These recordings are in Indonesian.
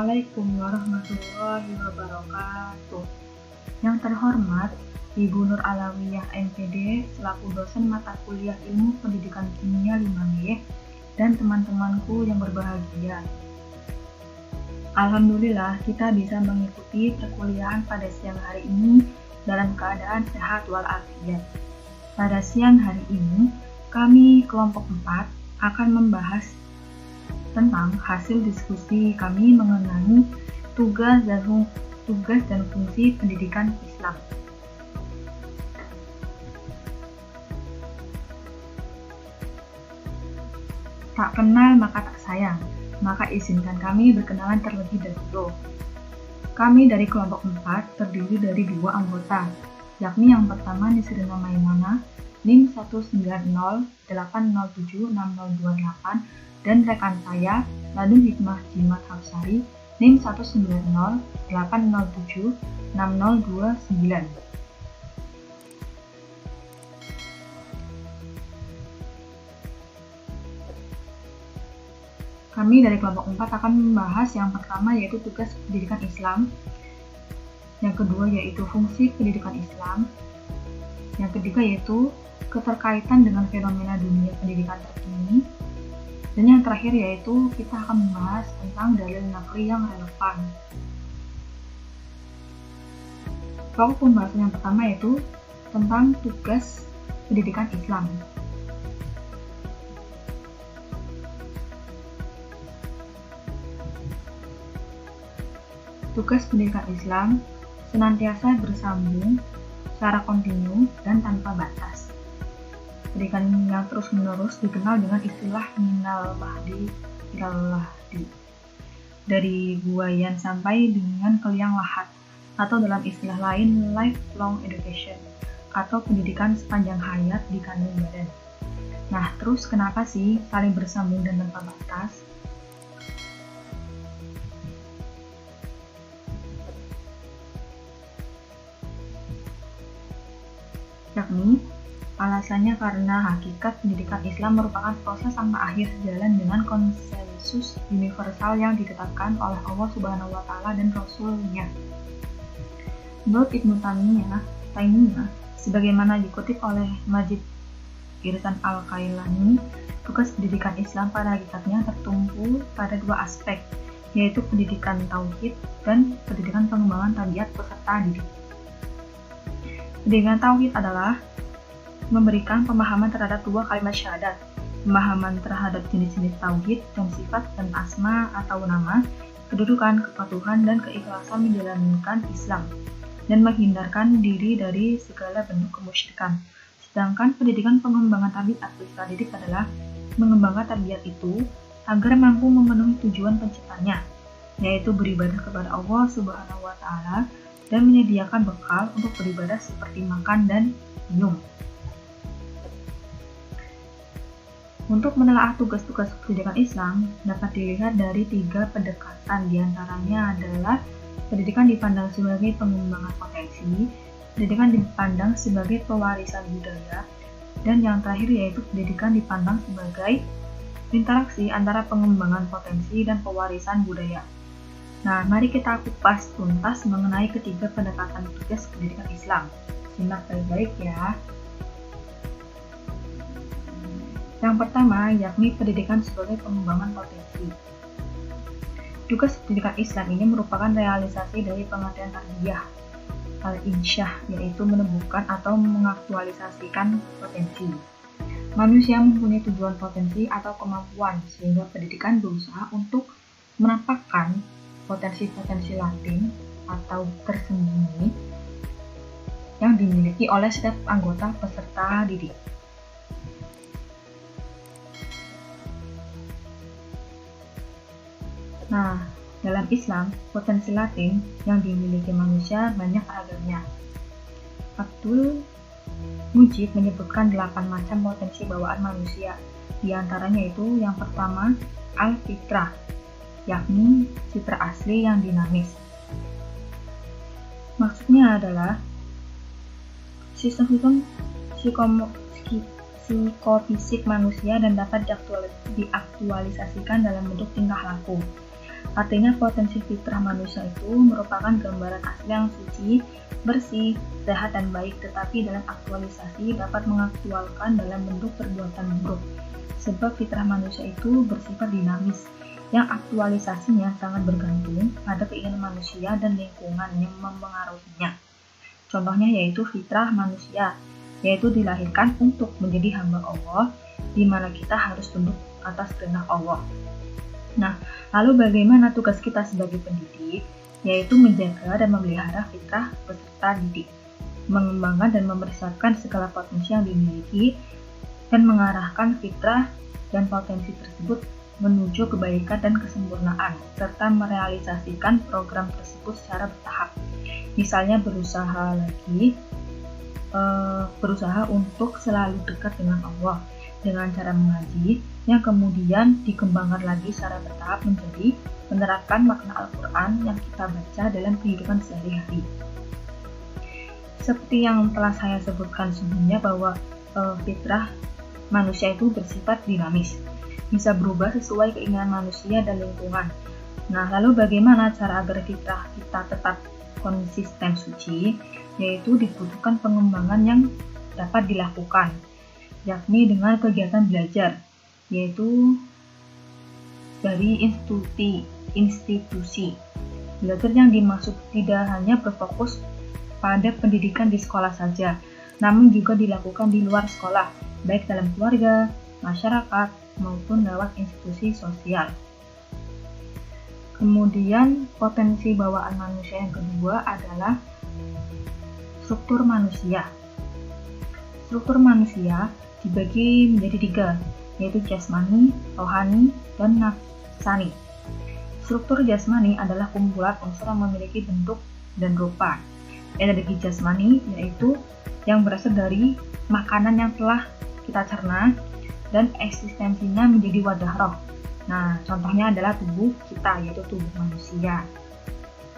Assalamualaikum warahmatullahi wabarakatuh. Yang terhormat, Ibu Nur Alawiyah MPD selaku dosen mata kuliah Ilmu Pendidikan Kimia 5B dan teman-temanku yang berbahagia. Alhamdulillah kita bisa mengikuti perkuliahan pada siang hari ini dalam keadaan sehat walafiat. Pada siang hari ini, kami kelompok 4 akan membahas tentang hasil diskusi kami mengenai tugas dan fungsi pendidikan Islam. Tak kenal maka tak sayang, maka izinkan kami berkenalan terlebih dahulu. Kami dari kelompok 4 terdiri dari 2 anggota, yakni yang pertama Nisrina Maimunah, NIM 19080760028, dan rekan saya, Ladun Hikmah Jimat Hafsari, NIM 19080760029. Kami dari kelompok 4 akan membahas yang pertama yaitu tugas pendidikan Islam, yang kedua yaitu fungsi pendidikan Islam, yang ketiga yaitu keterkaitan dengan fenomena dunia pendidikan terkini, dan yang terakhir yaitu kita akan membahas tentang dalil naqli yang relevan. Pokok pembahasan yang pertama yaitu tentang tugas pendidikan Islam. Tugas pendidikan Islam senantiasa bersambung secara kontinu dan tanpa batas. Pendidikan yang terus-menerus dikenal dengan istilah minal mahdi ilal lahdi, dari buayan sampai dengan ke liang lahat, atau dalam istilah lain lifelong education, atau pendidikan sepanjang hayat di kandung badan. Nah, terus kenapa sih saling bersambung dan tanpa batas? Yakni alasannya karena hakikat pendidikan Islam merupakan proses tanpa akhir sejalan dengan konsensus universal yang ditetapkan oleh Allah Subhanahu wa Ta'ala dan Rasul-Nya. Menurut Ibnu Taimiyah, sebagaimana dikutip oleh Majid Irsan Al-Kailani, tugas pendidikan Islam pada hakikatnya tertumpu pada 2 aspek, yaitu pendidikan tauhid dan pendidikan pengembangan tabiat peserta didik. Pendidikan tauhid adalah memberikan pemahaman terhadap 2 kalimat syahadat, pemahaman terhadap jenis-jenis tauhid dan sifat dan asma atau nama, kedudukan, kepatuhan, dan keikhlasan menjalankan Islam, dan menghindarkan diri dari segala bentuk kemusyrikan. Sedangkan pendidikan pengembangan tabiat peserta didik adalah mengembangkan tabiat itu agar mampu memenuhi tujuan penciptanya, yaitu beribadah kepada Allah Subhanahu wa Ta'ala dan menyediakan bekal untuk beribadah seperti makan dan minum. Untuk menelaah tugas-tugas pendidikan Islam dapat dilihat dari 3 pendekatan, diantaranya adalah pendidikan dipandang sebagai pengembangan potensi, pendidikan dipandang sebagai pewarisan budaya, dan yang terakhir yaitu pendidikan dipandang sebagai interaksi antara pengembangan potensi dan pewarisan budaya. Nah, mari kita kupas tuntas mengenai ketiga pendekatan tugas pendidikan Islam. Simak baik-baik ya. Yang pertama, yakni pendidikan sebagai pengembangan potensi. Tugas pendidikan Islam ini merupakan realisasi dari pengertian tarbiyah al-insyah, yaitu menumbuhkan atau mengaktualisasikan potensi. Manusia mempunyai tujuan potensi atau kemampuan, sehingga pendidikan berusaha untuk menampakkan potensi-potensi laten atau tersembunyi yang dimiliki oleh setiap anggota peserta didik. Nah, dalam Islam, potensi laten yang dimiliki manusia banyak ragamnya. Abdul Mujib menyebutkan 8 macam potensi bawaan manusia. Di antaranya itu yang pertama, al-fitrah, yakni citra asli yang dinamis. Maksudnya adalah sistem psikofisik manusia dan dapat diaktualisasikan dalam bentuk tingkah laku. Artinya potensi fitrah manusia itu merupakan gambaran asli yang suci, bersih, sehat, dan baik, tetapi dalam aktualisasi dapat mengaktualkan dalam bentuk perbuatan buruk. Sebab fitrah manusia itu bersifat dinamis, yang aktualisasinya sangat bergantung pada keinginan manusia dan lingkungan yang mempengaruhinya. Contohnya yaitu fitrah manusia, yaitu dilahirkan untuk menjadi hamba Allah, di mana kita harus tunduk atas kehendak Allah. Nah, lalu bagaimana tugas kita sebagai pendidik? Yaitu menjaga dan memelihara fitrah peserta didik, mengembangkan dan mempersiapkan segala potensi yang dimiliki, dan mengarahkan fitrah dan potensi tersebut menuju kebaikan dan kesempurnaan, serta merealisasikan program tersebut secara bertahap. Misalnya berusaha untuk selalu dekat dengan Allah dengan cara mengaji, yang kemudian dikembangkan lagi secara bertahap menjadi menerapkan makna Al-Quran yang kita baca dalam kehidupan sehari-hari. Seperti yang telah saya sebutkan sebelumnya bahwa fitrah manusia itu bersifat dinamis, bisa berubah sesuai keinginan manusia dan lingkungan. Nah, lalu bagaimana cara agar fitrah kita tetap konsisten suci? Yaitu dibutuhkan pengembangan yang dapat dilakukan, yakni dengan kegiatan belajar, yaitu dari institusi. Belajar yang dimaksud tidak hanya berfokus pada pendidikan di sekolah saja, namun juga dilakukan di luar sekolah, baik dalam keluarga, masyarakat, maupun lewat institusi sosial. Kemudian potensi bawaan manusia yang kedua adalah struktur manusia. Struktur manusia dibagi menjadi 3, yaitu jasmani, rohani, dan nafsani. Struktur jasmani adalah kumpulan unsur yang memiliki bentuk dan rupa. Energi jasmani yaitu yang berasal dari makanan yang telah kita cerna dan eksistensinya menjadi wadah roh. Nah, contohnya adalah tubuh kita, yaitu tubuh manusia.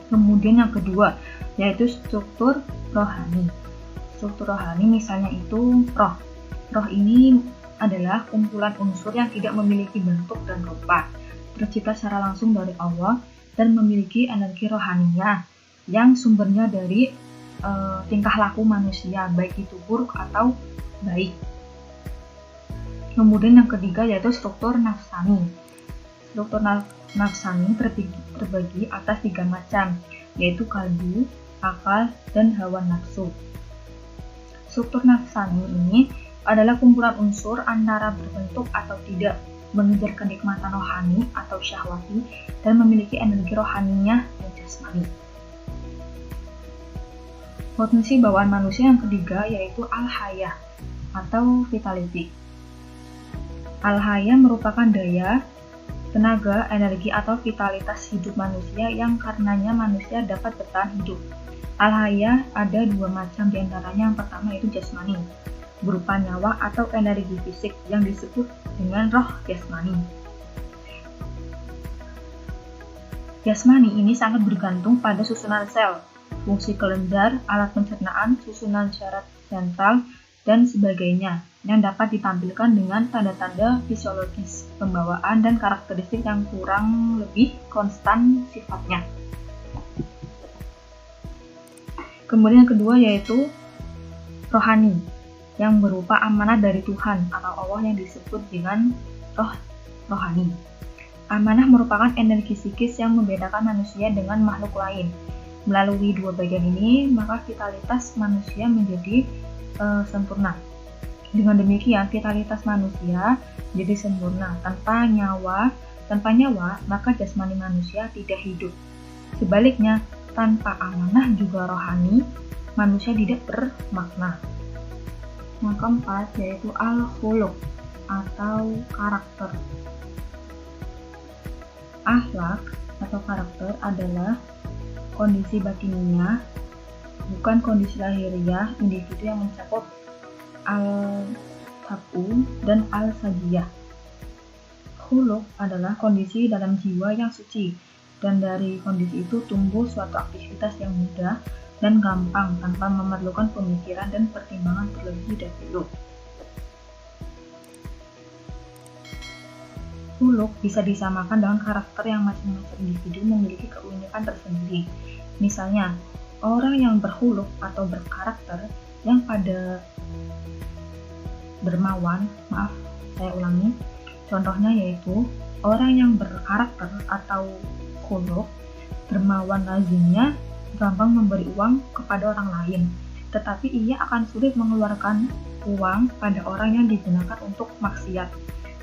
Kemudian yang kedua, yaitu struktur rohani. Struktur rohani misalnya itu roh. Roh ini adalah kumpulan unsur yang tidak memiliki bentuk dan rupa, tercipta secara langsung dari Allah, dan memiliki energi rohaniah yang sumbernya dari tingkah laku manusia, baik itu buruk atau baik. Kemudian yang ketiga yaitu struktur nafsani. Struktur nafsani terbagi atas 3 macam, yaitu kalbu, akal, dan hawa nafsu. Struktur nafsani ini adalah kumpulan unsur antara berbentuk atau tidak, mengejar kenikmatan rohani atau syahwati, dan memiliki energi rohaninya dan jasmani. Potensi bawaan manusia yang ketiga yaitu al-hayah atau vitality. Al-hayah merupakan daya, tenaga, energi, atau vitalitas hidup manusia yang karenanya manusia dapat bertahan hidup. Al-hayah ada 2 macam, diantaranya yang pertama yaitu jasmani, berupa nyawa atau energi fisik yang disebut dengan roh jasmani. Jasmani ini sangat bergantung pada susunan sel, fungsi kelenjar, alat pencernaan, susunan syaraf sentral, dan sebagainya, yang dapat ditampilkan dengan tanda-tanda fisiologis, pembawaan, dan karakteristik yang kurang lebih konstan sifatnya. Kemudian yang kedua yaitu rohani, yang berupa amanah dari Tuhan atau Allah yang disebut dengan rohani. Amanah merupakan energi psikis yang membedakan manusia dengan makhluk lain. Melalui 2 bagian ini, maka vitalitas manusia menjadi sempurna. Dengan demikian, vitalitas manusia jadi sempurna. Tanpa nyawa, maka jasmani manusia tidak hidup. Sebaliknya, tanpa amanah juga rohani, manusia tidak bermakna. Yang keempat yaitu al-khuluq atau karakter. Akhlak atau karakter adalah kondisi batiniah, bukan kondisi lahiriah individu yang mencakup al-tabu dan al-sajiyah. Khuluq adalah kondisi dalam jiwa yang suci, dan dari kondisi itu tumbuh suatu aktivitas yang mudah dan gampang tanpa memerlukan pemikiran dan pertimbangan terlebih dahulu. Huluk bisa disamakan dengan karakter yang masing-masing individu memiliki keunikan tersendiri. Misalnya, orang yang berhuluk atau berkarakter yang pada dermawan, saya ulangi, contohnya yaitu orang yang berkarakter atau huluk dermawan lazimnya gampang memberi uang kepada orang lain, tetapi ia akan sulit mengeluarkan uang pada orang yang digunakan untuk maksiat.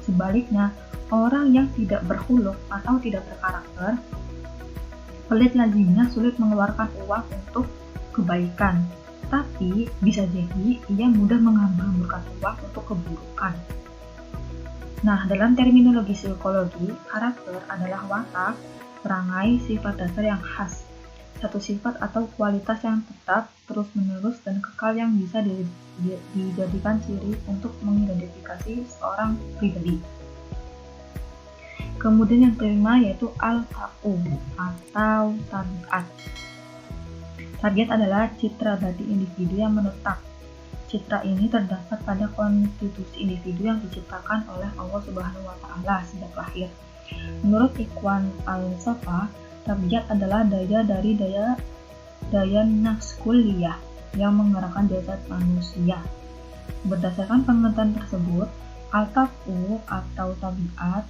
Sebaliknya, orang yang tidak berhuluk atau tidak berkarakter, pelit lazimnya sulit mengeluarkan uang untuk kebaikan, tapi bisa jadi ia mudah menghambur-hamburkan uang untuk keburukan. Nah, dalam terminologi psikologi, karakter adalah watak, perangai, sifat dasar yang khas, satu sifat atau kualitas yang tetap, terus-menerus, dan kekal yang bisa dijadikan ciri untuk mengidentifikasi seorang pribadi. Kemudian yang kelima yaitu al-ta'u atau tabiat. Tabiat adalah citra batin individu yang menetap. Citra ini terdapat pada konstitusi individu yang diciptakan oleh Allah Subhanahu wa Ta'ala sejak lahir. Menurut Ikhwan al-Safa, tabiat adalah daya dari daya nafs kulliyah yang menggerakkan jasad manusia. Berdasarkan pengertian tersebut, al-ta'u atau tabiat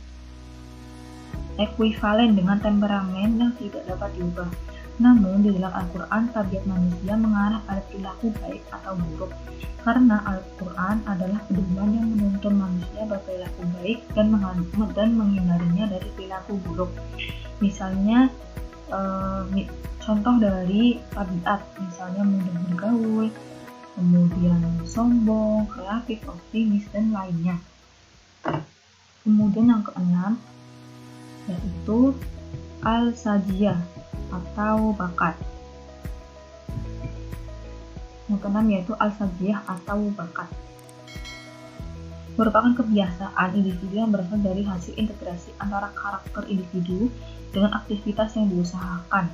ekuivalen dengan temperamen yang tidak dapat diubah. Namun, di dalam Al-Quran, tabiat manusia mengarah pada perilaku baik atau buruk. Karena Al-Quran adalah pedoman yang menuntun manusia berperilaku baik dan menghindarinya dari perilaku buruk. Misalnya, contoh dari tabiat, misalnya mudah bergaul, kemudian sombong, kreatif, optimis, dan lainnya. Kemudian yang keenam, yaitu al-sajiyah atau bakat. Yang keenam yaitu al-sajiyah atau bakat. Merupakan kebiasaan individu yang berasal dari hasil integrasi antara karakter individu dengan aktivitas yang diusahakan.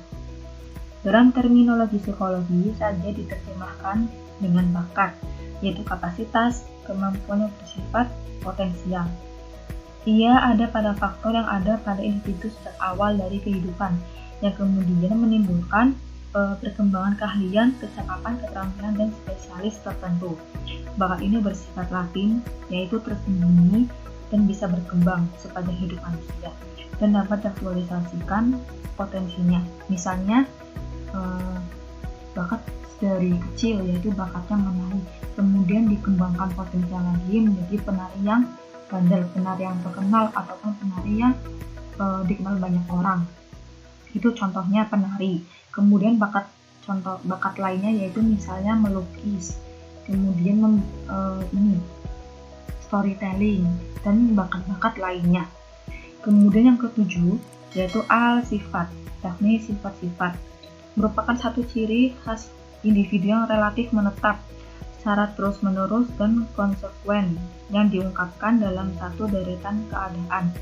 Dalam terminologi psikologi, saja diterjemahkan dengan bakat, yaitu kapasitas, kemampuan yang bersifat potensial. Ia ada pada faktor yang ada pada individu sejak awal dari kehidupan, yang kemudian menimbulkan perkembangan keahlian, kecakapan, keterampilan, dan spesialis tertentu. Bakat ini bersifat latin, yaitu tersembunyi dan bisa berkembang sepanjang hidup manusia, dan dapat diaktualisasikan potensinya. Misalnya, bakat dari kecil, yaitu bakatnya menari, kemudian dikembangkan potensial lagi menjadi penari yang bandel, penari yang terkenal, ataupun penari yang dikenal banyak orang. Itu contohnya penari. Kemudian bakat lainnya yaitu misalnya melukis, kemudian storytelling, dan bakat-bakat lainnya. Kemudian yang ketujuh yaitu al-sifat, yakni sifat-sifat. Merupakan satu ciri khas individu yang relatif menetap secara terus-menerus dan konsekuen yang diungkapkan dalam satu deretan keadaan.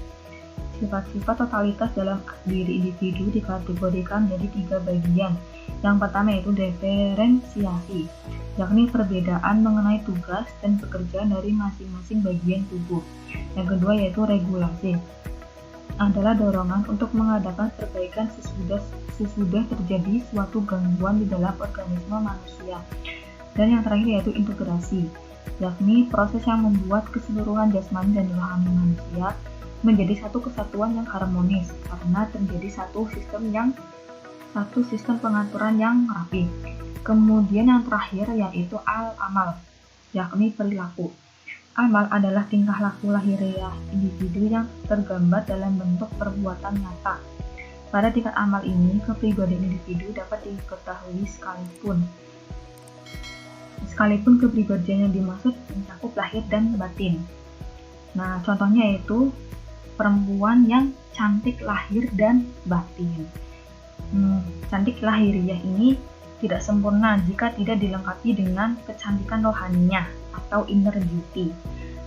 Sifat-sifat totalitas dalam diri individu dikategorikan menjadi 3 bagian. Yang pertama yaitu diferensiasi, yakni perbedaan mengenai tugas dan pekerjaan dari masing-masing bagian tubuh. Yang kedua yaitu regulasi, adalah dorongan untuk mengadakan perbaikan sesudah terjadi suatu gangguan di dalam organisme manusia. Dan yang terakhir yaitu integrasi, yakni proses yang membuat keseluruhan jasmani dan rohani manusia menjadi satu kesatuan yang harmonis karena terjadi satu sistem pengaturan yang rapi. Kemudian yang terakhir yaitu al-amal, yakni perilaku. Amal adalah tingkah laku lahiriah individu yang tergambar dalam bentuk perbuatan nyata. Pada tingkat amal ini, kepribadian individu dapat diketahui sekalipun kepribadian yang dimaksud mencakup lahir dan batin. Nah, contohnya yaitu perempuan yang cantik lahir dan batin. Cantik lahiriah ini tidak sempurna jika tidak dilengkapi dengan kecantikan rohaninya atau inner beauty.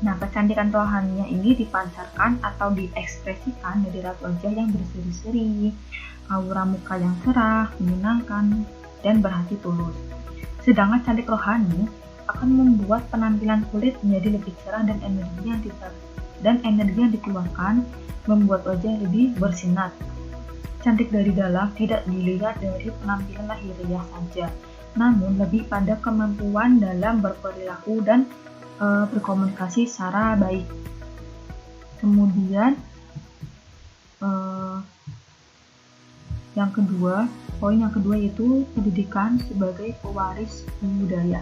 Nah, kecantikan rohaninya ini dipancarkan atau diekspresikan dari raut wajah yang berseri-seri, aura muka yang cerah, menyenangkan, dan berhati tulus. Sedangkan cantik rohani akan membuat penampilan kulit menjadi lebih cerah dan energi yang dan energi yang dikeluarkan membuat wajah lebih bersinar. Cantik dari dalam tidak dilihat dari penampilan lahiriah saja, namun lebih pada kemampuan dalam berperilaku dan berkomunikasi secara baik. Kemudian poin yang kedua yaitu pendidikan sebagai pewaris budaya.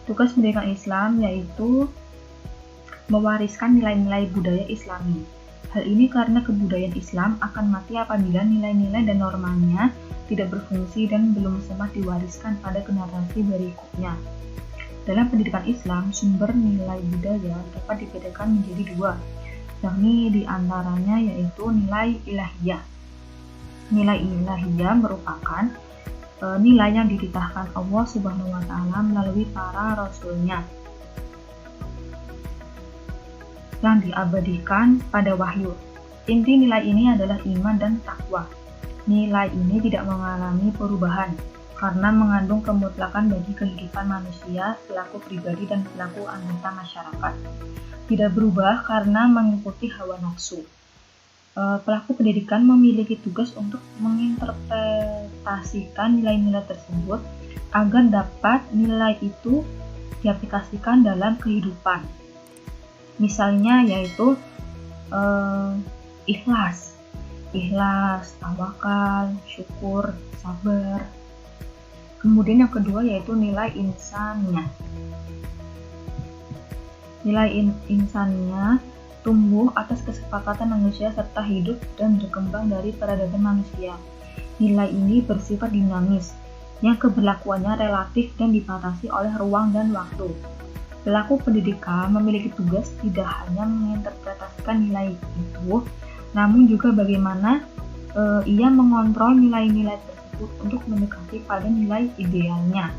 Tugas pendidikan Islam yaitu mewariskan nilai-nilai budaya Islami. Hal ini karena kebudayaan Islam akan mati apabila nilai-nilai dan normanya tidak berfungsi dan belum sempat diwariskan pada generasi berikutnya. Dalam pendidikan Islam, sumber nilai budaya dapat dibedakan menjadi dua, yakni diantaranya yaitu nilai ilahiyah. Nilai ilahiyah merupakan nilai yang dititahkan Allah Subhanahu wa Ta'ala melalui para rasulnya yang diabadikan pada wahyu. Inti nilai ini adalah iman dan takwa. Nilai ini tidak mengalami perubahan karena mengandung kemutlakan bagi kehidupan manusia selaku pribadi dan selaku anggota masyarakat. Tidak berubah karena mengikuti hawa nafsu. Pelaku pendidikan memiliki tugas untuk menginterpretasikan nilai-nilai tersebut agar dapat nilai itu diaplikasikan dalam kehidupan. Misalnya yaitu ikhlas, tawakal, syukur, sabar. Kemudian yang kedua yaitu nilai insaniyah. Nilai insaniyah tumbuh atas kesepakatan manusia serta hidup dan berkembang dari peradaban manusia. Nilai ini bersifat dinamis, yang keberlakuannya relatif dan dibatasi oleh ruang dan waktu. Pelaku pendidikan memiliki tugas tidak hanya menginterpretasikan nilai itu, namun juga bagaimana ia mengontrol nilai-nilai tersebut untuk mendekati pada nilai idealnya,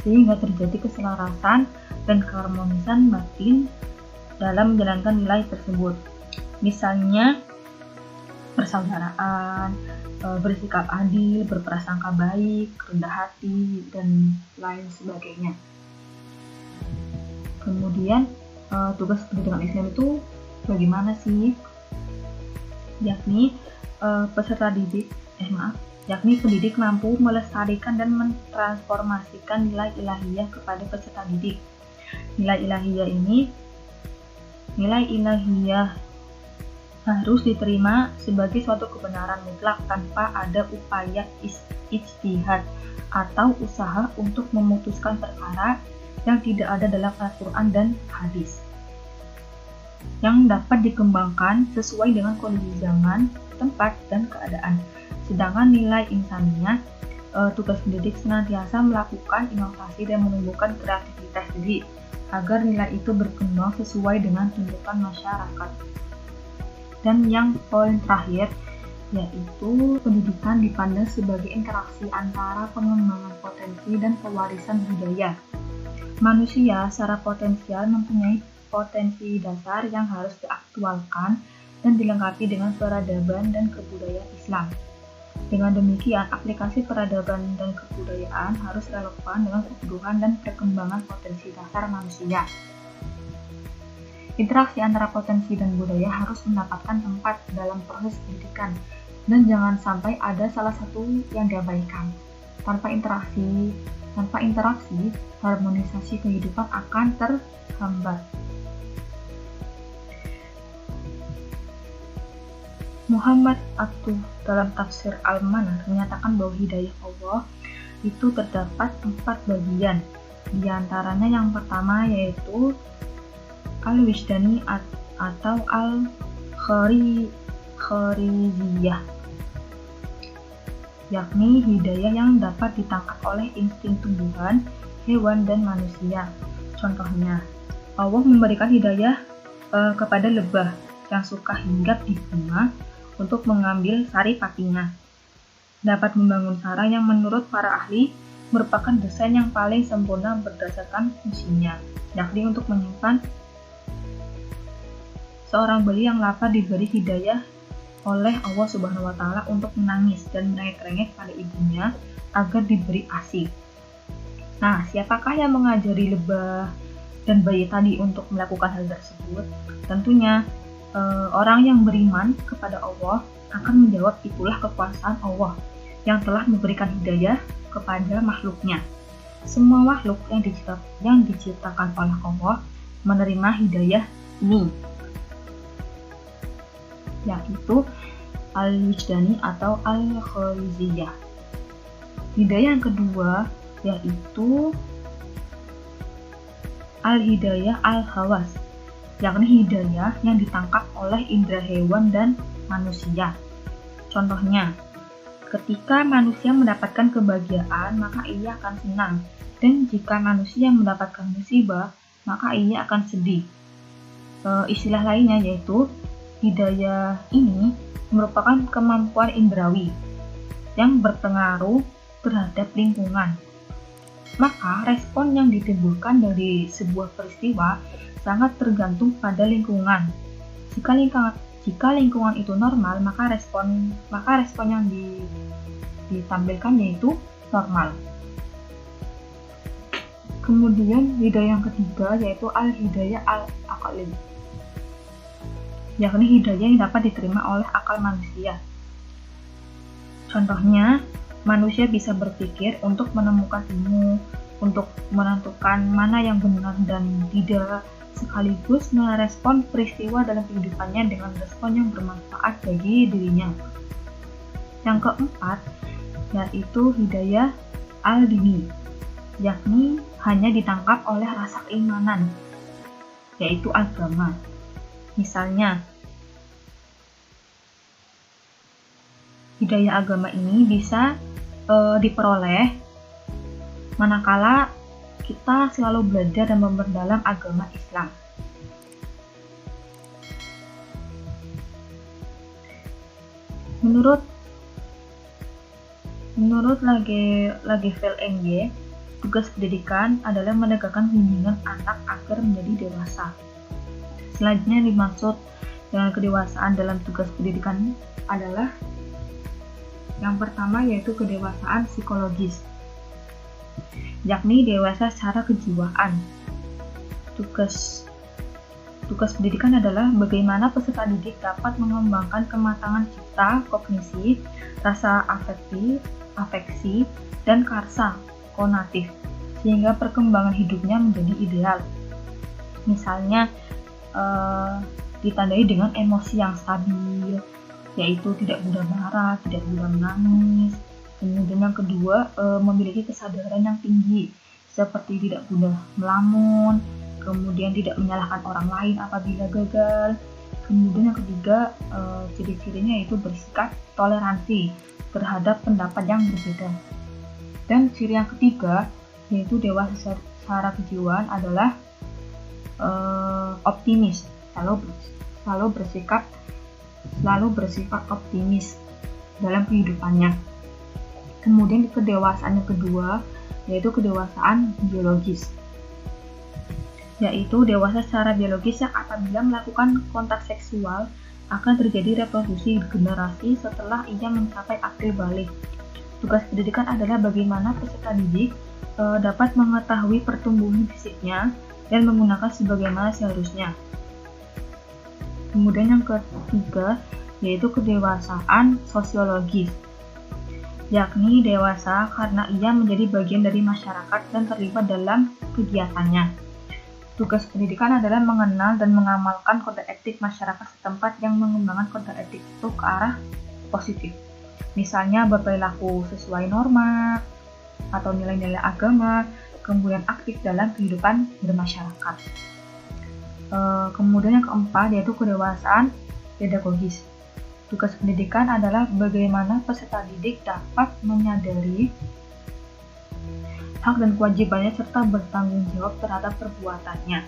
sehingga terjadi keselarasan dan keharmonisan batin dalam menjalankan nilai tersebut. Misalnya persaudaraan, bersikap adil, berprasangka baik, rendah hati, dan lain sebagainya. Kemudian tugas pendidikan Islam itu bagaimana sih? Yakni pendidik mampu melestarikan dan mentransformasikan nilai ilahiyah kepada peserta didik. Nilai ilahiyah harus diterima sebagai suatu kebenaran mutlak tanpa ada upaya ijtihad atau usaha untuk memutuskan perkara yang tidak ada dalam Al-Quran dan hadis, yang dapat dikembangkan sesuai dengan kondisi zaman, tempat, dan keadaan. Sedangkan nilai insaniyah, tugas pendidik senantiasa melakukan inovasi dan menumbuhkan kreativitas diri agar nilai itu berkembang sesuai dengan tuntutan masyarakat. Dan yang poin terakhir yaitu pendidikan dipandang sebagai interaksi antara pengembangan potensi dan pewarisan budaya. Manusia secara potensial mempunyai potensi dasar yang harus diaktualkan dan dilengkapi dengan peradaban dan kebudayaan Islam. Dengan demikian, aplikasi peradaban dan kebudayaan harus relevan dengan kebutuhan dan perkembangan potensi dasar manusia. Interaksi antara potensi dan budaya harus mendapatkan tempat dalam proses pendidikan, dan jangan sampai ada salah satu yang diabaikan. Tanpa interaksi, harmonisasi kehidupan akan terhambat. Muhammad Atuh dalam tafsir Al-Manar menyatakan bahwa hidayah Allah itu terdapat 4 bagian. Di antaranya yang pertama yaitu Al-Wisdani atau Al-Kharijiyah, yakni hidayah yang dapat ditangkap oleh insting tumbuhan, hewan, dan manusia. Contohnya, Allah memberikan hidayah kepada lebah yang suka hinggap di bunga untuk mengambil sari patinya. Dapat membangun sarang yang menurut para ahli merupakan desain yang paling sempurna berdasarkan fungsinya, yakni untuk menyimpan. Seorang bayi yang lapar diberi hidayah oleh Allah Subhanahu wa Ta'ala untuk menangis dan merengek-rengek pada ibunya agar diberi ASI. Nah, siapakah yang mengajari lebah dan bayi tadi untuk melakukan hal tersebut? Tentunya orang yang beriman kepada Allah akan menjawab, itulah kekuasaan Allah yang telah memberikan hidayah kepada makhluknya. Semua makhluk yang diciptakan oleh Allah menerima hidayah ini, yaitu al-wijdani atau al-khaliziyah. Hidayah yang kedua yaitu al-hidayah al-hawas, yakni hidayah yang ditangkap oleh indera hewan dan manusia. Contohnya, ketika manusia mendapatkan kebahagiaan, maka ia akan senang, dan jika manusia mendapatkan musibah, maka ia akan sedih. Istilah lainnya yaitu hidayah ini merupakan kemampuan indrawi yang berpengaruh terhadap lingkungan. Maka respon yang ditimbulkan dari sebuah peristiwa sangat tergantung pada lingkungan. Jika lingkungan itu normal, maka respon yang ditampilkan yaitu normal. Kemudian hidayah yang ketiga yaitu al-hidayah al-aqli, yakni hidayah yang dapat diterima oleh akal manusia. Contohnya, manusia bisa berpikir untuk menemukan ilmu, untuk menentukan mana yang benar dan tidak, sekaligus merespon peristiwa dalam kehidupannya dengan respon yang bermanfaat bagi dirinya. Yang keempat, yaitu hidayah al-dini, yakni hanya ditangkap oleh rasa keimanan, yaitu agama. Misalnya, hidayah agama ini bisa diperoleh manakala kita selalu belajar dan memperdalam agama Islam. Menurut Lagerfeld NG, tugas pendidikan adalah menegakkan bimbingan anak agar menjadi dewasa. Selanjutnya dimaksud dengan kedewasaan dalam tugas pendidikan adalah yang pertama yaitu kedewasaan psikologis, yakni dewasa secara kejiwaan. Tugas pendidikan adalah bagaimana peserta didik dapat mengembangkan kematangan cipta, kognisi, rasa afeksi, dan karsa konatif, sehingga perkembangan hidupnya menjadi ideal. Misalnya, ditandai dengan emosi yang stabil, yaitu tidak mudah marah, tidak mudah menangis. Kemudian yang kedua, memiliki kesadaran yang tinggi, seperti tidak mudah melamun, kemudian tidak menyalahkan orang lain apabila gagal. Kemudian yang ketiga, ciri-cirinya yaitu bersikap toleransi terhadap pendapat yang berbeda. Dan ciri yang ketiga, yaitu dewasa secara kejiwaan adalah optimis, selalu bersifat optimis dalam kehidupannya. Kemudian kedewasaan yang kedua yaitu kedewasaan biologis, yaitu dewasa secara biologis yang apabila melakukan kontak seksual akan terjadi reproduksi generasi setelah ia mencapai akil balik. Tugas pendidikan adalah bagaimana peserta didik dapat mengetahui pertumbuhan fisiknya dan menggunakan sebagaimana seharusnya. Kemudian yang ketiga yaitu kedewasaan sosiologis, yakni dewasa karena ia menjadi bagian dari masyarakat dan terlibat dalam kegiatannya. Tugas pendidikan adalah mengenal dan mengamalkan kode etik masyarakat setempat yang mengembangkan kode etik itu ke arah positif. Misalnya berperilaku sesuai norma atau nilai-nilai agama, kemudian aktif dalam kehidupan bermasyarakat. Kemudian yang keempat yaitu kedewasaan pedagogis. Tugas pendidikan adalah bagaimana peserta didik dapat menyadari hak dan kewajibannya serta bertanggung jawab terhadap perbuatannya.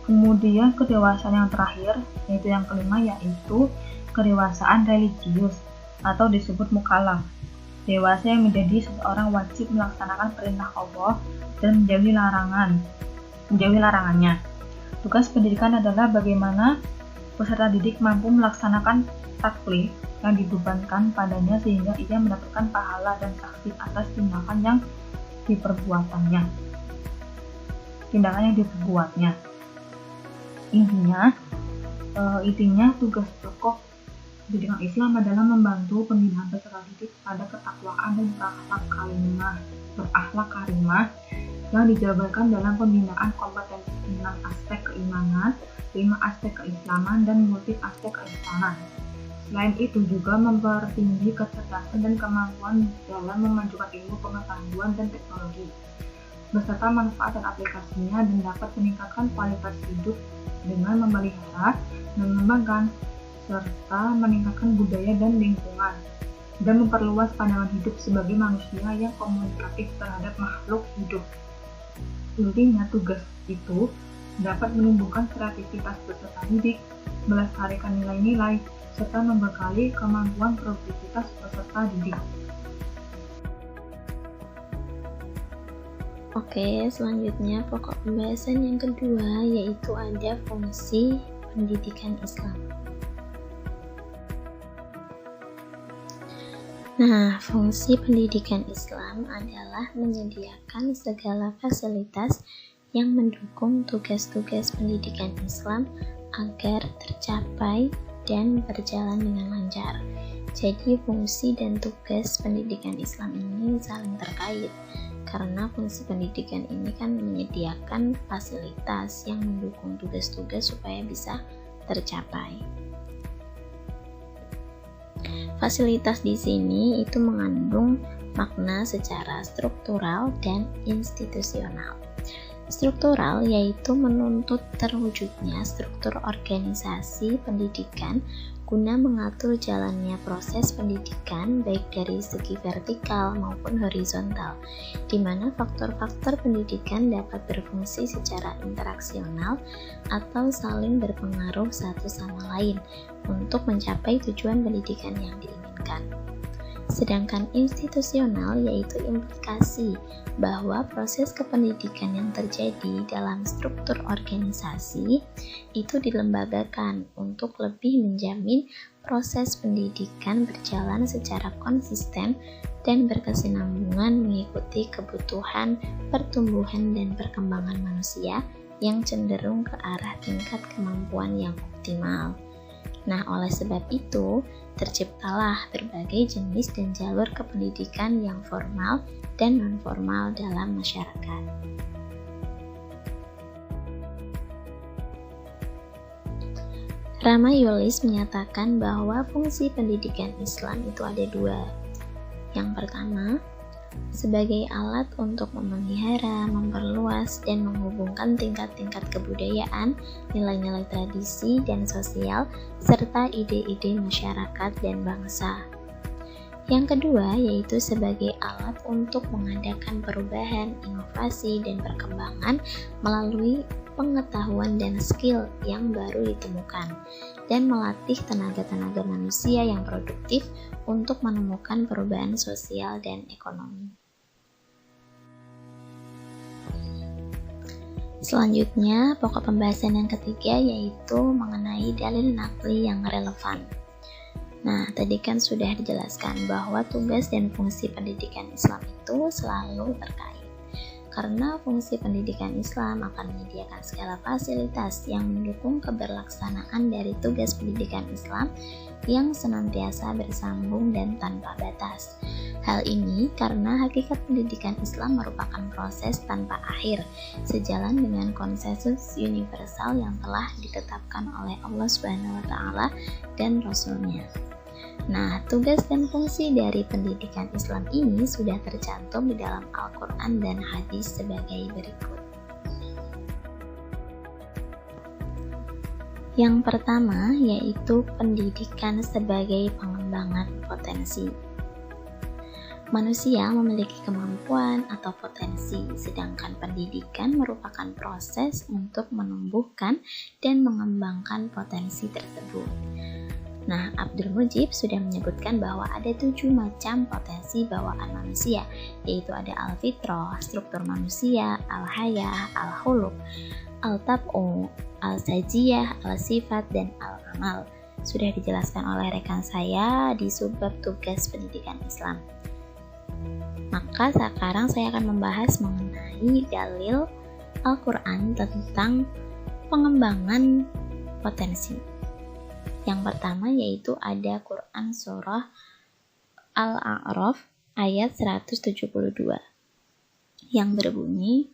Kemudian kedewasaan yang terakhir yaitu yang kelima yaitu kedewasaan religius atau disebut mukallaf. Dewasa yang menjadi seseorang wajib melaksanakan perintah Allah dan menjauhi larangannya. Tugas pendidikan adalah bagaimana peserta didik mampu melaksanakan taklif yang dibebankan padanya sehingga ia mendapatkan pahala dan saksi atas tindakan yang diperbuatnya. Intinya tugas pokok pendidikan Islam adalah membantu pembinaan peserta didik pada ketakwaan dan berakhlak karimah yang dijabarkan dalam pembinaan kompetensi 6 aspek keimanan, 5 aspek keislaman, dan multi aspek keihsanan. Selain itu juga mempertinggi kecerdasan dan kemampuan dalam memajukan ilmu pengetahuan dan teknologi, beserta manfaat dan aplikasinya, dan dapat meningkatkan kualitas hidup dengan memelihara, mengembangkan, serta meningkatkan budaya dan lingkungan, dan memperluas pandangan hidup sebagai manusia yang komunikatif terhadap makhluk hidup. Intinya tugas itu dapat menumbuhkan kreativitas peserta didik, melestarikan nilai-nilai, serta membekali kemampuan produktivitas peserta didik. Oke, selanjutnya pokok pembahasan yang kedua yaitu ada fungsi pendidikan Islam. Nah, fungsi pendidikan Islam adalah menyediakan segala fasilitas yang mendukung tugas-tugas pendidikan Islam agar tercapai dan berjalan dengan lancar. Jadi, fungsi dan tugas pendidikan Islam ini saling terkait, karena fungsi pendidikan ini kan menyediakan fasilitas yang mendukung tugas-tugas supaya bisa tercapai. Fasilitas di sini itu mengandung makna secara struktural dan institusional. Struktural yaitu menuntut terwujudnya struktur organisasi pendidikan guna mengatur jalannya proses pendidikan baik dari segi vertikal maupun horizontal, di mana faktor-faktor pendidikan dapat berfungsi secara interaksional atau saling berpengaruh satu sama lain untuk mencapai tujuan pendidikan yang diinginkan. Sedangkan institusional yaitu implikasi bahwa proses kependidikan yang terjadi dalam struktur organisasi itu dilembagakan untuk lebih menjamin proses pendidikan berjalan secara konsisten dan berkesinambungan mengikuti kebutuhan, pertumbuhan, dan perkembangan manusia yang cenderung ke arah tingkat kemampuan yang optimal. Nah, oleh sebab itu, terciptalah berbagai jenis dan jalur kependidikan yang formal dan non-formal dalam masyarakat. Rama Yulis menyatakan bahwa fungsi pendidikan Islam itu ada dua. Yang pertama, sebagai alat untuk memelihara, memperluas, dan menghubungkan tingkat-tingkat kebudayaan, nilai-nilai tradisi dan sosial, serta ide-ide masyarakat dan bangsa. Yang kedua, yaitu sebagai alat untuk mengadakan perubahan, inovasi, dan perkembangan melalui pengetahuan dan skill yang baru ditemukan, dan melatih tenaga-tenaga manusia yang produktif untuk menemukan perubahan sosial dan ekonomi. Selanjutnya, pokok pembahasan yang ketiga yaitu mengenai dalil naqli yang relevan. Nah, tadi kan sudah dijelaskan bahwa tugas dan fungsi pendidikan Islam itu selalu terkait. Karena fungsi pendidikan Islam akan menyediakan segala fasilitas yang mendukung keberlaksanaan dari tugas pendidikan Islam yang senantiasa bersambung dan tanpa batas. Hal ini karena hakikat pendidikan Islam merupakan proses tanpa akhir, sejalan dengan konsensus universal yang telah ditetapkan oleh Allah SWT dan Rasul-Nya. Nah, tugas dan fungsi dari pendidikan Islam ini sudah tercantum di dalam Al-Quran dan hadis sebagai berikut. Yang pertama yaitu pendidikan sebagai pengembangan potensi. Manusia memiliki kemampuan atau potensi, sedangkan pendidikan merupakan proses untuk menumbuhkan dan mengembangkan potensi tersebut. Nah, Abdul Mujib sudah menyebutkan bahwa ada 7 macam potensi bawaan manusia, yaitu ada al-fitrah, struktur manusia, al-hayah, al-khuluq, al-tab'u, al-sajiyah, al-sifat, dan al-amal. sudah dijelaskan oleh rekan saya di subbab tugas pendidikan Islam. Maka sekarang saya akan membahas mengenai dalil Al-Quran tentang pengembangan potensi. Yang pertama yaitu ada Quran surah Al-A'raf ayat 172 yang berbunyi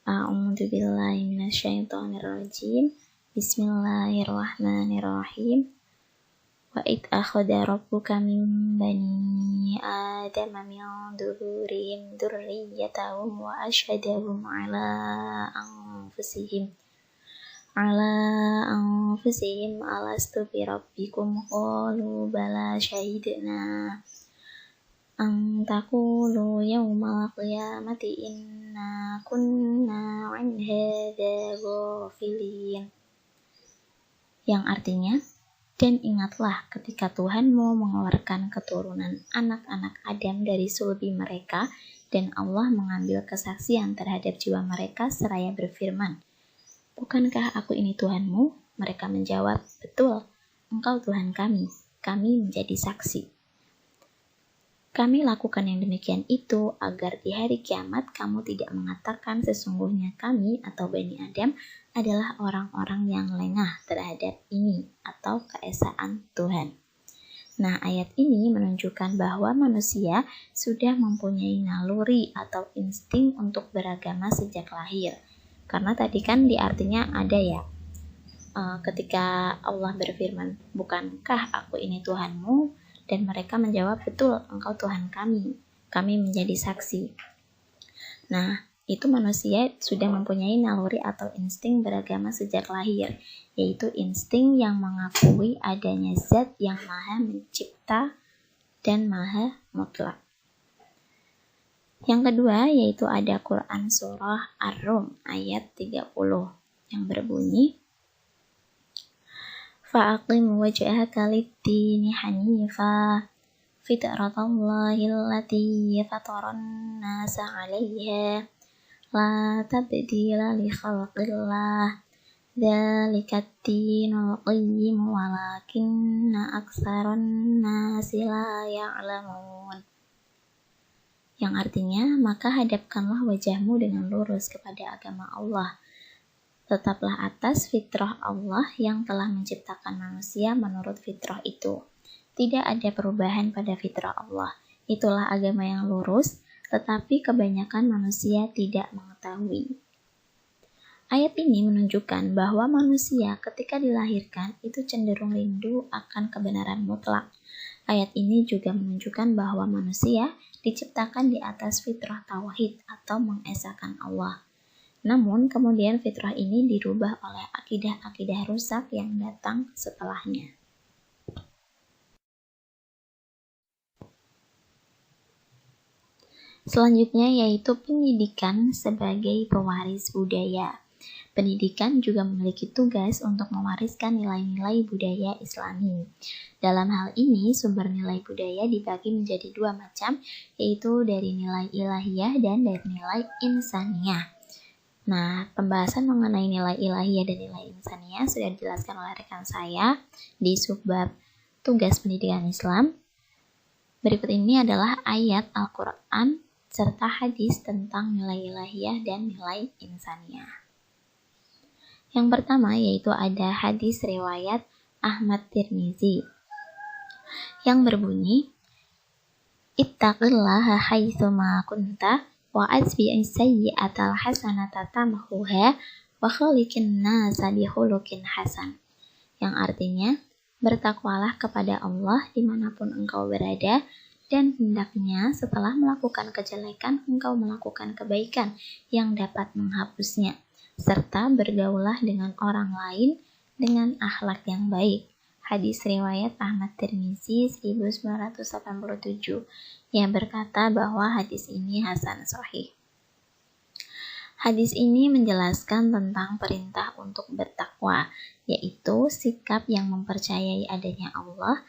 A'udzubillahi minasyaitonirrajim. Bismillahirrahmanirrahim. Wa id akhadha rabbuka min bani adama min dhuhurihim dzurriyyatahum wa asyhadahum ala anfusihim alastu bi rabbikum qalu bala syahidna an taqulu yawmal qiyamati inna kunna an hadza ghafilin. Yang artinya, dan ingatlah ketika Tuhanmu mengeluarkan keturunan anak-anak Adam dari sulbi mereka, dan Allah mengambil kesaksian terhadap jiwa mereka seraya berfirman, bukankah aku ini Tuhanmu? Mereka menjawab, betul, engkau Tuhan kami menjadi saksi. Kami lakukan yang demikian itu agar di hari kiamat kamu tidak mengatakan sesungguhnya kami atau Bani Adam adalah orang-orang yang lengah terhadap ini atau keesaan Tuhan. Nah, ayat ini menunjukkan bahwa manusia sudah mempunyai naluri atau insting untuk beragama sejak lahir. Karena tadi kan di artinya ada ya, ketika Allah berfirman, bukankah aku ini Tuhanmu? Dan mereka menjawab, betul, engkau Tuhan kami menjadi saksi. Nah, itu manusia sudah mempunyai naluri atau insting beragama sejak lahir, yaitu insting yang mengakui adanya zat yang maha mencipta dan maha mutlak. Yang kedua, yaitu ada Quran surah Ar-Rum ayat 30 yang berbunyi, Fa'aqim wajhaka lid-dini hanifah fitratallahi allati fataran nasa 'alaiha la tabdila li khalqillah dzalika ad-dinul qayyim walakinna aktsaran nasi la ya'lamun. Yang artinya, maka hadapkanlah wajahmu dengan lurus kepada agama Allah. Tetaplah atas fitrah Allah yang telah menciptakan manusia menurut fitrah itu. Tidak ada perubahan pada fitrah Allah. Itulah agama yang lurus, tetapi kebanyakan manusia tidak mengetahui. Ayat ini menunjukkan bahwa manusia ketika dilahirkan itu cenderung rindu akan kebenaran mutlak. Ayat ini juga menunjukkan bahwa manusia diciptakan di atas fitrah tauhid atau mengesahkan Allah. Namun, kemudian fitrah ini dirubah oleh akidah-akidah rusak yang datang setelahnya. Selanjutnya yaitu pendidikan sebagai pewaris budaya. Pendidikan juga memiliki tugas untuk mewariskan nilai-nilai budaya Islami. Dalam hal ini, sumber nilai budaya dibagi menjadi dua macam, yaitu dari nilai ilahiyah dan dari nilai insaniyah. Nah, pembahasan mengenai nilai ilahiyah dan nilai insaniyah sudah dijelaskan oleh rekan saya di subbab tugas pendidikan Islam. Berikut ini adalah ayat Al-Quran serta hadis tentang nilai ilahiyah dan nilai insaniyah. Yang pertama yaitu ada hadis riwayat Ahmad Tirmizi yang berbunyi, Ittaqillaha haitsuma kunta wa atbi'is sayyi'atal hasanata tamhuha wa khaliqin nasa bi khuluqin hasan. Yang artinya, bertakwalah kepada Allah dimanapun engkau berada, dan hendaknya setelah melakukan kejelekan engkau melakukan kebaikan yang dapat menghapusnya, serta bergaulah dengan orang lain dengan akhlak yang baik. Hadis riwayat Ahmad Tirmizi 1987 yang berkata bahwa hadis ini hasan sahih. Hadis ini menjelaskan tentang perintah untuk bertakwa, yaitu sikap yang mempercayai adanya Allah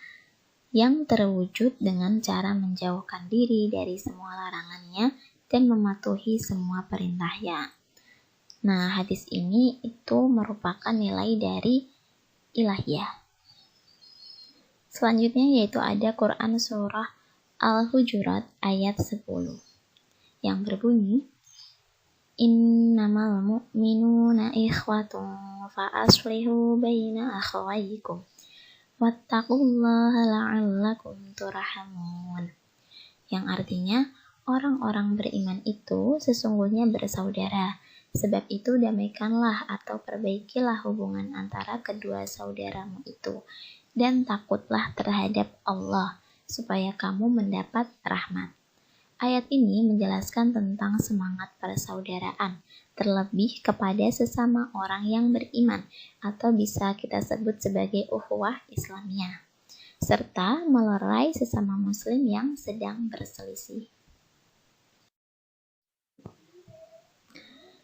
yang terwujud dengan cara menjauhkan diri dari semua larangannya dan mematuhi semua perintahnya. Nah, hadis ini itu merupakan nilai dari ilahiyah. Selanjutnya yaitu ada Quran Surah Al-Hujurat ayat 10 yang berbunyi, Innamal mu'minuna ikhwatun fa aslihu baina akhawaykum wattaqullaha la'allakum turhamun. Yang artinya, orang-orang beriman itu sesungguhnya bersaudara. Sebab itu damaikanlah atau perbaikilah hubungan antara kedua saudaramu itu. Dan takutlah terhadap Allah, supaya kamu mendapat rahmat. Ayat ini menjelaskan tentang semangat persaudaraan, terlebih kepada sesama orang yang beriman, atau bisa kita sebut sebagai ukhuwah Islamiyah, serta melerai sesama muslim yang sedang berselisih.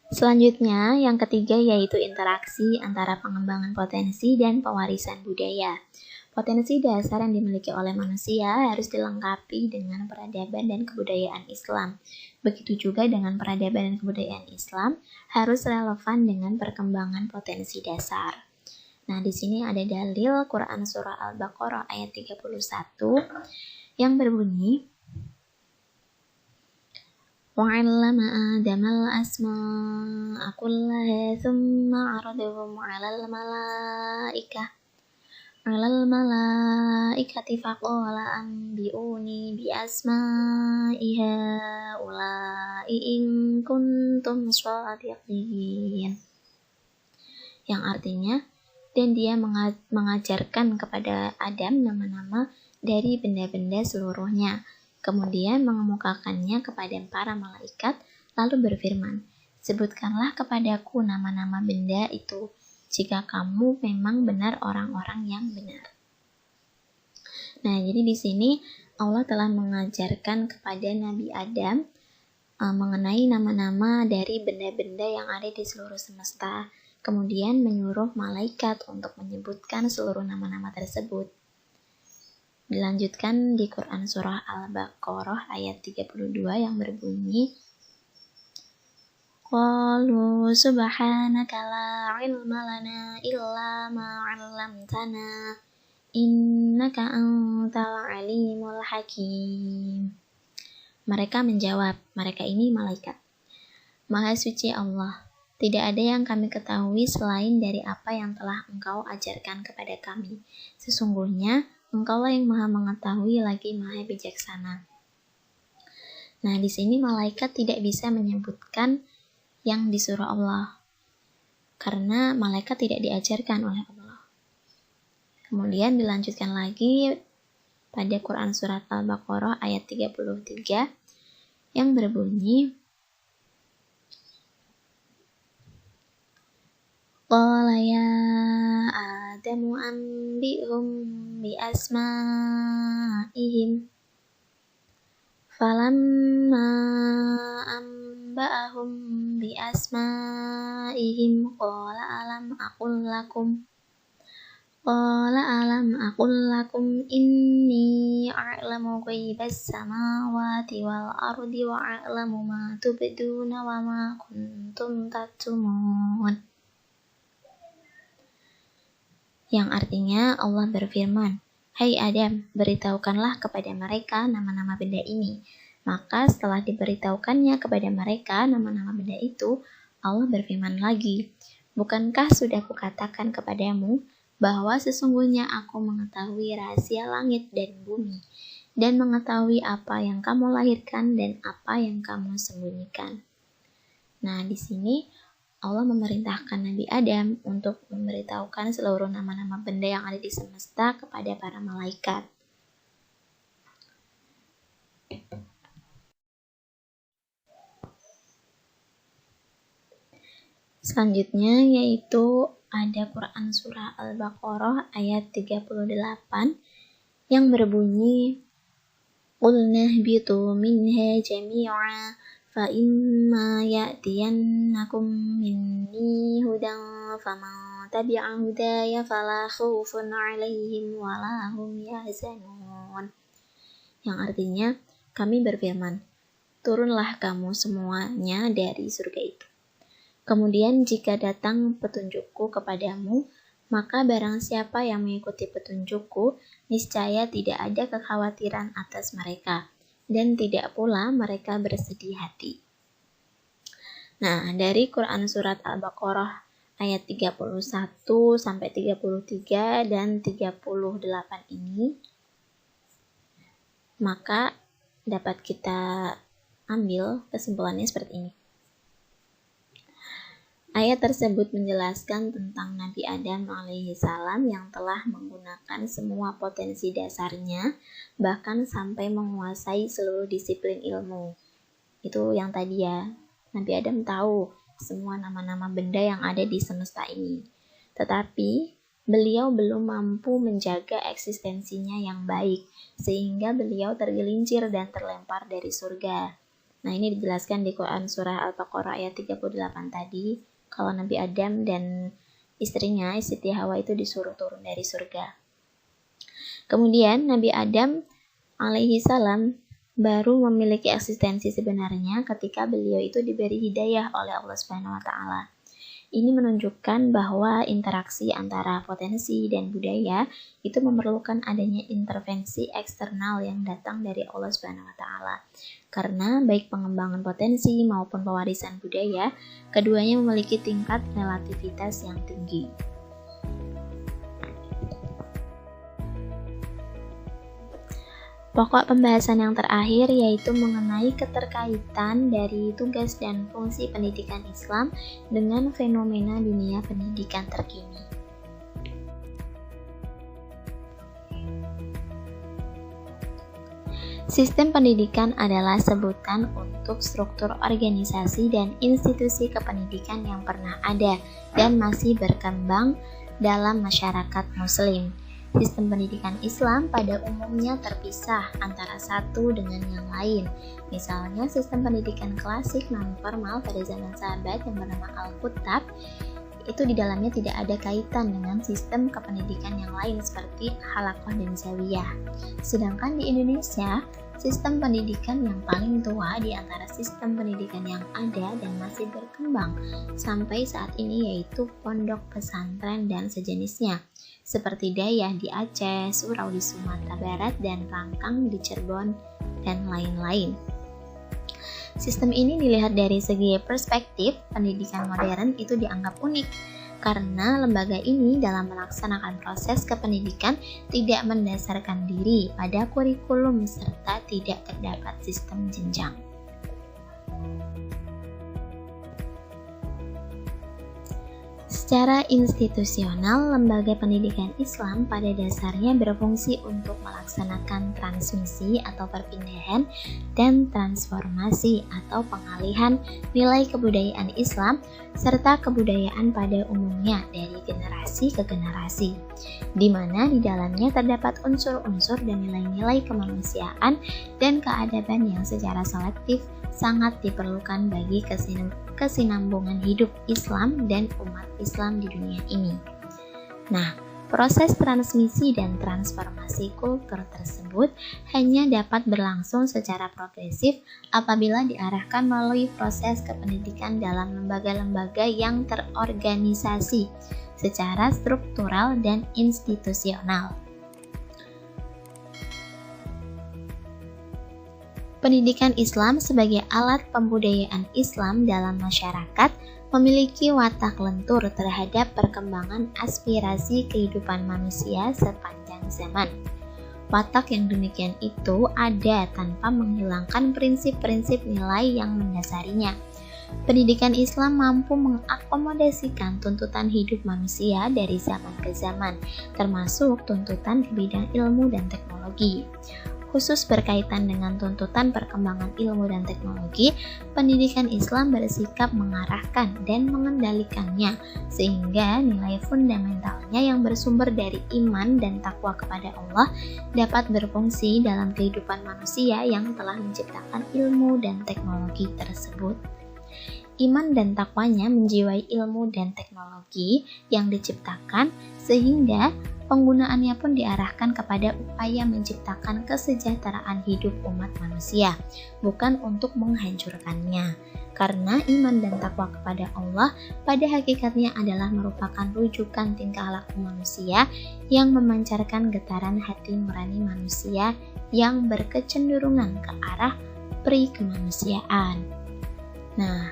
Selanjutnya, yang ketiga yaitu interaksi antara pengembangan potensi dan pewarisan budaya. Potensi dasar yang dimiliki oleh manusia harus dilengkapi dengan peradaban dan kebudayaan Islam. Begitu juga dengan peradaban dan kebudayaan Islam harus relevan dengan perkembangan potensi dasar. Nah, di sini ada dalil Quran Surah Al-Baqarah ayat 31 yang berbunyi, وَعَلَّمَ آدَمَ الْأَسْمَاءَ كُلَّهَا ثُمَّ عَرَضَهُمْ عَلَى الْمَلَائِكَةِ فَقَالَ أَنْبِئُونِي بِأَسْمَاءِ هَؤُلَاءِ إِنْ كُنْتُمْ صَادِقِينَ. Yang artinya, dan dia mengajarkan kepada Adam nama-nama dari benda-benda seluruhnya, kemudian mengemukakannya kepada para malaikat, lalu berfirman, sebutkanlah kepadaku nama-nama benda itu, jika kamu memang benar orang-orang yang benar. Nah, jadi di sini Allah telah mengajarkan kepada Nabi Adam mengenai nama-nama dari benda-benda yang ada di seluruh semesta, kemudian menyuruh malaikat untuk menyebutkan seluruh nama-nama tersebut. Dilanjutkan di Quran Surah Al-Baqarah ayat 32 yang berbunyi, Qalu subhanaka la ilma lana illa ma 'allamtana innaka antal alimul hakim. Mereka menjawab, mereka ini malaikat, Maha suci Allah, tidak ada yang kami ketahui selain dari apa yang telah Engkau ajarkan kepada kami. Sesungguhnya Engkaulah yang Maha mengetahui lagi Maha bijaksana. Nah, di sini malaikat tidak bisa menyebutkan yang disuruh Allah, karena malaikat tidak diajarkan oleh Allah. Kemudian dilanjutkan lagi pada Quran Surat Al-Baqarah ayat 33 yang berbunyi, Qala ya Adamu anbi'hum bi'asma'ihim falamma anba'ahum bi'asma'ihim qala alam aqul lakum inni a'lamu ghaibas samawati wal ardi wa a'lamu ma tubduna wa ma kuntum taktumun. Yang artinya Allah berfirman, Hai Adam, beritahukanlah kepada mereka nama-nama benda ini. Maka setelah diberitahukannya kepada mereka nama-nama benda itu, Allah berfirman lagi, Bukankah sudah kukatakan kepadamu bahwa sesungguhnya aku mengetahui rahasia langit dan bumi, dan mengetahui apa yang kamu lahirkan dan apa yang kamu sembunyikan. Nah, di sini Allah memerintahkan Nabi Adam untuk memberitahukan seluruh nama-nama benda yang ada di semesta kepada para malaikat. Selanjutnya yaitu ada Quran Surah Al-Baqarah ayat 38 yang berbunyi, Qul nahbitu minha jami'a فَإِمَّا يَأْتِيَنَّكُمْ مِنِّي هُدًى فَمَنْ تَبِعَ هُدَايَ فَلَا خَوْفٌ عَلَيْهِمْ وَلَا هُمْ يَحْزَنُونَ. Yang artinya, kami berfirman, turunlah kamu semuanya dari surga itu. Kemudian jika datang petunjukku kepadamu, Maka barang siapa yang mengikuti petunjukku, niscaya tidak ada kekhawatiran atas mereka, dan tidak pula mereka bersedih hati. Nah, dari Quran Surat Al-Baqarah ayat 31 sampai 33 dan 38 ini, maka dapat kita ambil kesimpulannya seperti ini. Ayat tersebut menjelaskan tentang Nabi Adam alaihissalam yang telah menggunakan semua potensi dasarnya, bahkan sampai menguasai seluruh disiplin ilmu. Itu yang tadi ya, Nabi Adam tahu semua nama-nama benda yang ada di semesta ini. Tetapi beliau belum mampu menjaga eksistensinya yang baik, sehingga beliau tergelincir dan terlempar dari surga. Nah, ini dijelaskan di Quran Surah Al-Baqarah ayat 38 tadi, kalau Nabi Adam dan istrinya, Siti Hawa itu disuruh turun dari surga. Kemudian Nabi Adam alaihissalam baru memiliki eksistensi sebenarnya ketika beliau itu diberi hidayah oleh Allah Subhanahu wa taala. Ini menunjukkan bahwa interaksi antara potensi dan budaya itu memerlukan adanya intervensi eksternal yang datang dari Allah Subhanahu wa taala. Karena baik pengembangan potensi maupun pewarisan budaya, keduanya memiliki tingkat relativitas yang tinggi. Pokok pembahasan yang terakhir yaitu mengenai keterkaitan dari tugas dan fungsi pendidikan Islam dengan fenomena dunia pendidikan terkini. Sistem pendidikan adalah sebutan untuk struktur organisasi dan institusi kependidikan yang pernah ada dan masih berkembang dalam masyarakat Muslim. Sistem pendidikan Islam pada umumnya terpisah antara satu dengan yang lain. Misalnya sistem pendidikan klasik non-formal pada zaman sahabat yang bernama Al-Kutab, itu di dalamnya tidak ada kaitan dengan sistem kependidikan yang lain seperti Halaqah dan Zawiyah. Sedangkan di Indonesia, sistem pendidikan yang paling tua di antara sistem pendidikan yang ada dan masih berkembang sampai saat ini yaitu pondok pesantren dan sejenisnya, seperti Dayah di Aceh, Surau di Sumatera Barat, dan Rangkang di Cirebon, dan lain-lain. Sistem ini dilihat dari segi perspektif, pendidikan modern itu dianggap unik, karena lembaga ini dalam melaksanakan proses kependidikan tidak mendasarkan diri pada kurikulum serta tidak terdapat sistem jenjang. Secara institusional, lembaga pendidikan Islam pada dasarnya berfungsi untuk melaksanakan transmisi atau perpindahan dan transformasi atau pengalihan nilai kebudayaan Islam serta kebudayaan pada umumnya dari generasi ke generasi, di mana di dalamnya terdapat unsur-unsur dan nilai-nilai kemanusiaan dan keadaban yang secara selektif sangat diperlukan bagi kesinambungan hidup Islam dan umat Islam di dunia ini. Nah, proses transmisi dan transformasi kultur tersebut hanya dapat berlangsung secara progresif apabila diarahkan melalui proses kependidikan dalam lembaga-lembaga yang terorganisasi secara struktural dan institusional. Pendidikan Islam sebagai alat pembudayaan Islam dalam masyarakat memiliki watak lentur terhadap perkembangan aspirasi kehidupan manusia sepanjang zaman. Watak yang demikian itu ada tanpa menghilangkan prinsip-prinsip nilai yang mendasarinya. Pendidikan Islam mampu mengakomodasikan tuntutan hidup manusia dari zaman ke zaman, termasuk tuntutan di bidang ilmu dan teknologi. Khusus berkaitan dengan tuntutan perkembangan ilmu dan teknologi, pendidikan Islam bersikap mengarahkan dan mengendalikannya, sehingga nilai fundamentalnya yang bersumber dari iman dan takwa kepada Allah dapat berfungsi dalam kehidupan manusia yang telah menciptakan ilmu dan teknologi tersebut. iman dan takwanya menjiwai ilmu dan teknologi yang diciptakan, sehingga penggunaannya pun diarahkan kepada upaya menciptakan kesejahteraan hidup umat manusia, bukan untuk menghancurkannya. Karena iman dan takwa kepada Allah pada hakikatnya adalah merupakan rujukan tingkah laku manusia yang memancarkan getaran hati nurani manusia yang berkecenderungan ke arah peri kemanusiaan. Nah,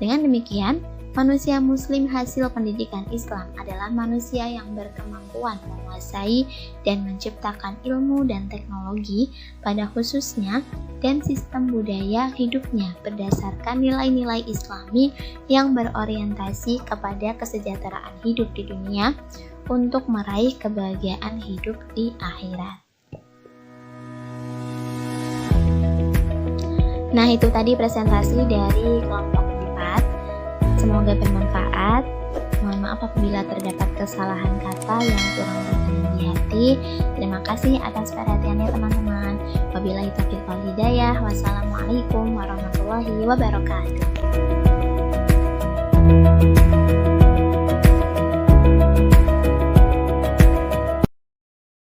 dengan demikian, manusia muslim hasil pendidikan Islam adalah manusia yang berkemampuan menguasai dan menciptakan ilmu dan teknologi pada khususnya dan sistem budaya hidupnya berdasarkan nilai-nilai Islami yang berorientasi kepada kesejahteraan hidup di dunia untuk meraih kebahagiaan hidup di akhirat. Nah, itu tadi presentasi dari kelompok 4. Semoga bermanfaat. Mohon maaf apabila terdapat kesalahan kata yang kurang berkenan di hati. Terima kasih atas perhatiannya teman-teman. Wabillahi taufiq wal hidayah. Wassalamualaikum warahmatullahi wabarakatuh.